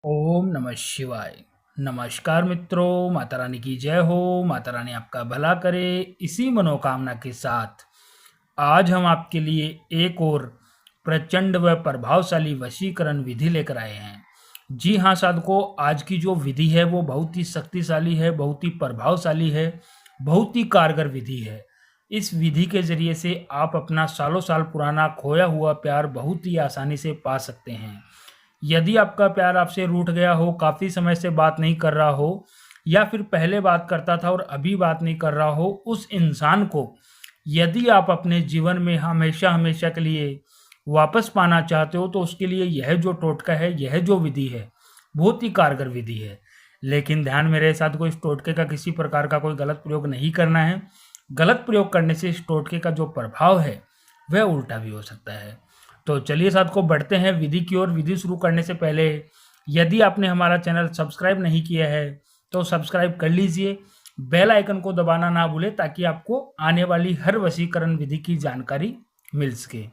ओम नमः शिवाय। नमस्कार मित्रों, माता रानी की जय हो। माता रानी आपका भला करे, इसी मनोकामना के साथ आज हम आपके लिए एक और प्रचंड व प्रभावशाली वशीकरण विधि लेकर आए हैं। जी हाँ साधकों, आज की जो विधि है वो बहुत ही शक्तिशाली है, बहुत ही प्रभावशाली है, बहुत ही कारगर विधि है। इस विधि के जरिए से आप अपना सालों साल पुराना खोया हुआ प्यार बहुत ही आसानी से पा सकते हैं। यदि आपका प्यार आपसे रूठ गया हो, काफ़ी समय से बात नहीं कर रहा हो, या फिर पहले बात करता था और अभी बात नहीं कर रहा हो, उस इंसान को यदि आप अपने जीवन में हमेशा हमेशा के लिए वापस पाना चाहते हो, तो उसके लिए यह जो टोटका है, यह जो विधि है, बहुत ही कारगर विधि है। लेकिन ध्यान में रहे साथ, कोई इस टोटके का किसी प्रकार का कोई गलत प्रयोग नहीं करना है। गलत प्रयोग करने से इस टोटके का जो प्रभाव है वह उल्टा भी हो सकता है। तो चलिए साथ को बढ़ते हैं विधि की ओर। विधि शुरू करने से पहले यदि आपने हमारा चैनल सब्सक्राइब नहीं किया है तो सब्सक्राइब कर लीजिए, बेल आइकन को दबाना ना भूलें ताकि आपको आने वाली हर वशीकरण विधि की जानकारी मिल सके।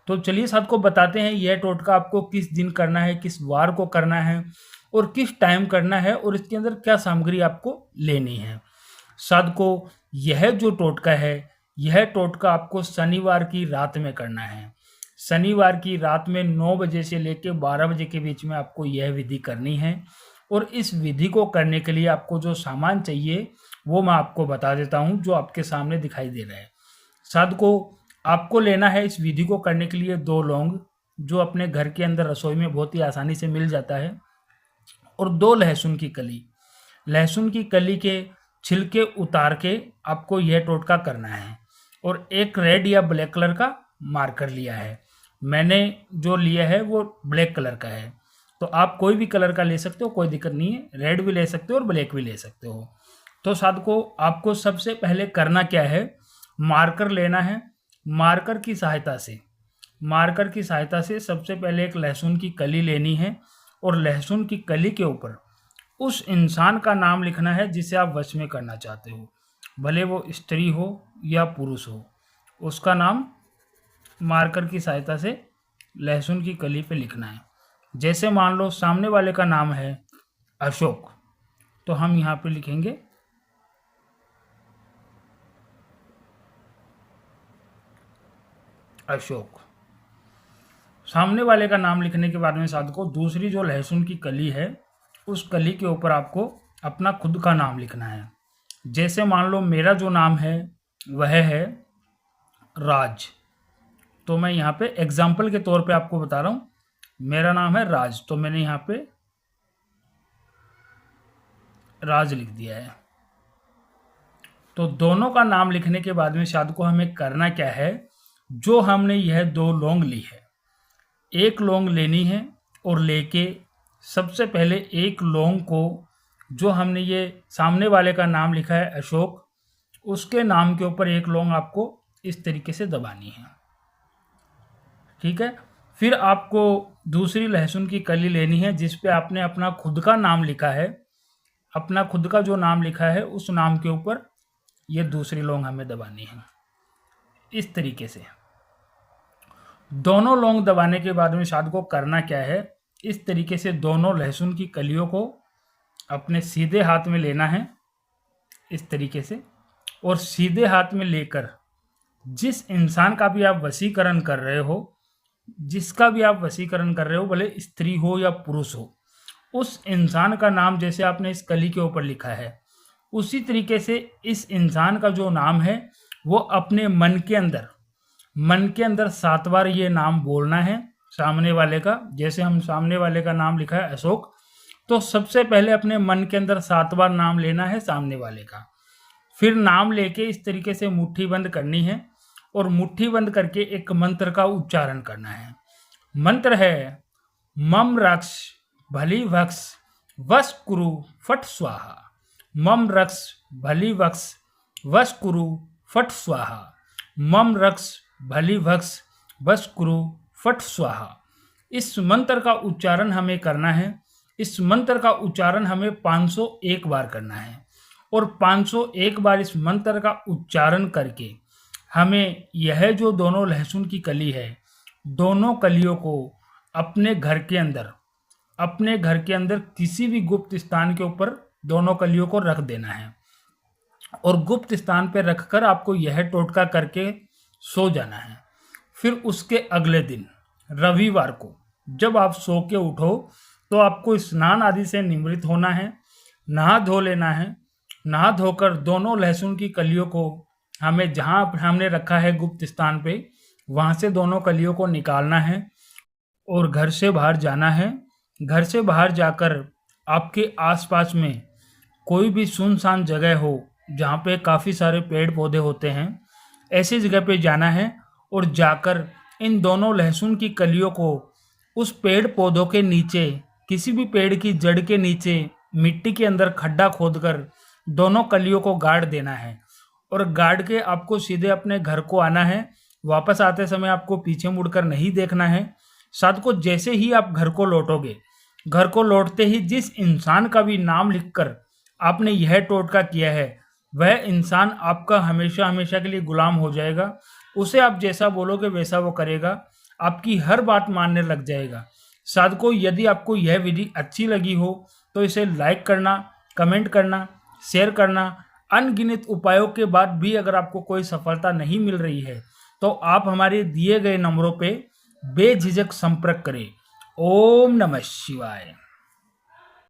तो चलिए साथ को बताते हैं यह टोटका आपको किस दिन करना है, किस वार को करना है और किस टाइम करना है, और इसके अंदर क्या सामग्री आपको लेनी है। साथ को यह जो टोटका है, यह टोटका आपको शनिवार की रात में करना है। शनिवार की रात में 9 बजे से लेकर 12 बजे के बीच में आपको यह विधि करनी है। और इस विधि को करने के लिए आपको जो सामान चाहिए वो मैं आपको बता देता हूँ, जो आपके सामने दिखाई दे रहा है। साधको, आपको लेना है इस विधि को करने के लिए 2 लौंग, जो अपने घर के अंदर रसोई में बहुत ही आसानी से मिल जाता है, और 2 लहसुन की कली। लहसुन की कली के छिलके उतार के आपको यह टोटका करना है। और एक रेड या ब्लैक कलर का मार्कर लिया है। मैंने जो लिया है वो ब्लैक कलर का है, तो आप कोई भी कलर का ले सकते हो, कोई दिक्कत नहीं है। रेड भी ले सकते हो और ब्लैक भी ले सकते हो। तो साधको, आपको सबसे पहले करना क्या है, मार्कर लेना है। मार्कर की सहायता से सबसे पहले एक लहसुन की कली लेनी है, और लहसुन की कली के ऊपर उस इंसान का नाम लिखना है जिसे आप वश में करना चाहते हो, भले वो स्त्री हो या पुरुष हो। उसका नाम मार्कर की सहायता से लहसुन की कली पे लिखना है। जैसे मान लो सामने वाले का नाम है अशोक, तो हम यहाँ पे लिखेंगे अशोक। सामने वाले का नाम लिखने के बाद में साधको, दूसरी जो लहसुन की कली है, उस कली के ऊपर आपको अपना खुद का नाम लिखना है। जैसे मान लो मेरा जो नाम है वह है राज, तो मैं यहाँ पे एग्जाम्पल के तौर पे आपको बता रहा हूँ, मेरा नाम है राज, तो मैंने यहाँ पे राज लिख दिया है। तो दोनों का नाम लिखने के बाद में साधु को हमें करना क्या है, जो हमने यह 2 लौंग ली है, एक लौंग लेनी है, और लेके सबसे पहले एक लौंग को, जो हमने ये सामने वाले का नाम लिखा है अशोक, उसके नाम के ऊपर एक लौंग आपको इस तरीके से दबानी है। ठीक है। फिर आपको दूसरी लहसुन की कली लेनी है जिस पे आपने अपना खुद का नाम लिखा है। अपना खुद का जो नाम लिखा है उस नाम के ऊपर ये दूसरी लौंग हमें दबानी है इस तरीके से। दोनों लौंग दबाने के बाद में साध को करना क्या है, इस तरीके से दोनों लहसुन की कलियों को अपने सीधे हाथ में लेना है इस तरीके से, और सीधे हाथ में लेकर जिस इंसान का भी आप वशीकरण कर रहे हो, जिसका भी आप वशीकरण कर रहे हो, भले स्त्री हो या पुरुष हो, उस इंसान का नाम जैसे आपने इस कली के ऊपर लिखा है, उसी तरीके से इस इंसान का जो नाम है वो अपने मन के अंदर 7 बार ये नाम बोलना है सामने वाले का। जैसे हम सामने वाले का नाम लिखा है अशोक, तो सबसे पहले अपने मन के अंदर 7 बार नाम लेना है सामने वाले का। फिर नाम लेके इस तरीके से मुट्ठी बंद करनी है, और मुट्ठी बंद करके एक मंत्र का उच्चारण करना है। मंत्र है मम रक्ष भली वक्ष वश कुरु फट स्वाहा। मम रक्ष भली वक्ष वश कुरु फट स्वाहा। मम रक्ष भली वक्ष वश कुरु फट स्वाहा। इस मंत्र का उच्चारण हमें करना है। इस मंत्र का उच्चारण हमें 501 बार करना है, और 501 बार इस मंत्र का उच्चारण करके हमें यह जो दोनों लहसुन की कली है, दोनों कलियों को अपने घर के अंदर अपने घर के अंदर किसी भी गुप्त स्थान के ऊपर दोनों कलियों को रख देना है और गुप्त स्थान पर रखकर आपको यह टोटका करके सो जाना है। फिर उसके अगले दिन रविवार को जब आप सो के उठो तो आपको स्नान आदि से निवृत्त होना है, नहा धो लेना है। नहा धोकर दोनों लहसुन की कलियों को हमें जहाँ हमने रखा है गुप्त स्थान पे, वहाँ से दोनों कलियों को निकालना है और घर से बाहर जाना है। घर से बाहर जाकर आपके आसपास में कोई भी सुनसान जगह हो जहाँ पे काफ़ी सारे पेड़ पौधे होते हैं, ऐसी जगह पे जाना है और जाकर इन दोनों लहसुन की कलियों को उस पेड़ पौधों के नीचे, किसी भी पेड़ की जड़ के नीचे मिट्टी के अंदर खड्डा खोदकर दोनों कलियों को गाड़ देना है और गाड़ के आपको सीधे अपने घर को आना है। वापस आते समय आपको पीछे मुड़कर नहीं देखना है। साथ को जैसे ही आप घर को लौटोगे, घर को लौटते ही जिस इंसान का भी नाम लिखकर आपने यह टोटका किया है, वह इंसान आपका हमेशा हमेशा के लिए गुलाम हो जाएगा। उसे आप जैसा बोलोगे वैसा वो करेगा, आपकी हर बात मानने लग जाएगा। साधकों, यदि आपको यह विधि अच्छी लगी हो तो इसे लाइक करना, कमेंट करना, शेयर करना। अनगिनत उपायों के बाद भी अगर आपको कोई सफलता नहीं मिल रही है तो आप हमारे दिए गए नंबरों पे बेझिझक संपर्क करें। ओम नमः शिवाय।